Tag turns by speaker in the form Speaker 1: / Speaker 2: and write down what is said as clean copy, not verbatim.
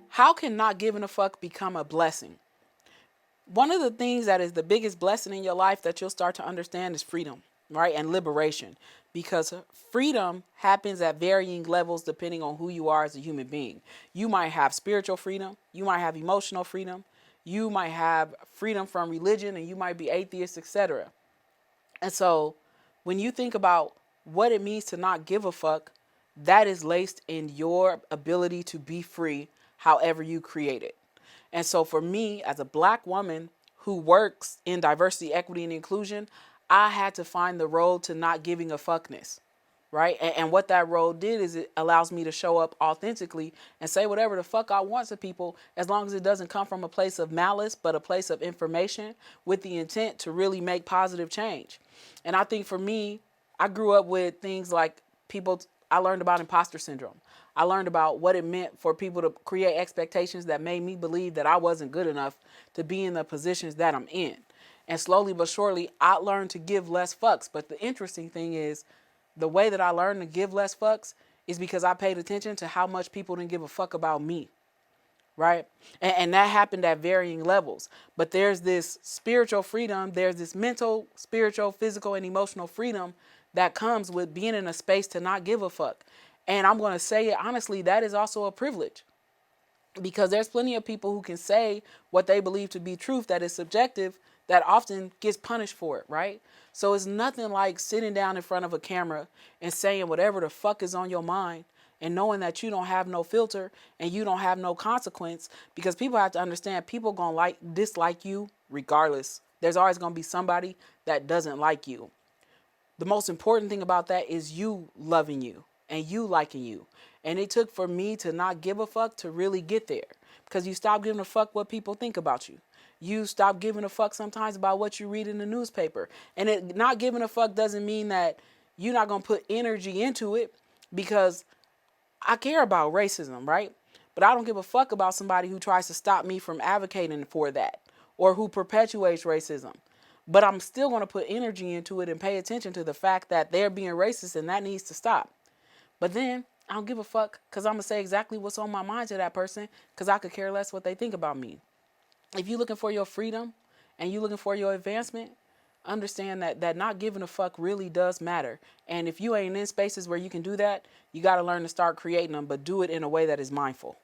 Speaker 1: How can not giving a fuck become a blessing? One of the things that is the biggest blessing in your life that you'll start to understand is freedom, right? And liberation. Because freedom happens at varying levels depending on who you are as a human being. You might have spiritual freedom, you might have emotional freedom, you might have freedom from religion, and you might be atheist, etc. And so when you think about what it means to not give a fuck, that is laced in your ability to be free however you create it. And so for me, as a black woman who works in diversity, equity, and inclusion, I had to find the road to not giving a fuckness, right? And what that road did is it allows me to show up authentically and say whatever the fuck I want to people, as long as it doesn't come from a place of malice, but a place of information with the intent to really make positive change. And I think for me, I grew up with things like I learned about imposter syndrome. I learned about what it meant for people to create expectations that made me believe that I wasn't good enough to be in the positions that I'm in. And slowly but surely, I learned to give less fucks. But the interesting thing is, the way that I learned to give less fucks is because I paid attention to how much people didn't give a fuck about me, right? And that happened at varying levels. But there's this spiritual freedom, there's this mental, spiritual, physical, and emotional freedom that comes with being in a space to not give a fuck. And I'm going to say it honestly, that is also a privilege, because there's plenty of people who can say what they believe to be truth that is subjective that often gets punished for it, right? So it's nothing like sitting down in front of a camera and saying whatever the fuck is on your mind and knowing that you don't have no filter and you don't have no consequence, because people have to understand people gonna dislike you regardless. There's always gonna be somebody that doesn't like you. The most important thing about that is you loving you and you liking you. And it took for me to not give a fuck to really get there, because you stop giving a fuck what people think about you. You stop giving a fuck sometimes about what you read in the newspaper. And it not giving a fuck doesn't mean that you're not going to put energy into it, because I care about racism, right? But I don't give a fuck about somebody who tries to stop me from advocating for that or who perpetuates racism. But I'm still going to put energy into it and pay attention to the fact that they're being racist and that needs to stop. But then I don't give a fuck, because I'm going to say exactly what's on my mind to that person, because I could care less what they think about me. If you're looking for your freedom and you're looking for your advancement, understand that not giving a fuck really does matter. And if you ain't in spaces where you can do that, you got to learn to start creating them, but do it in a way that is mindful.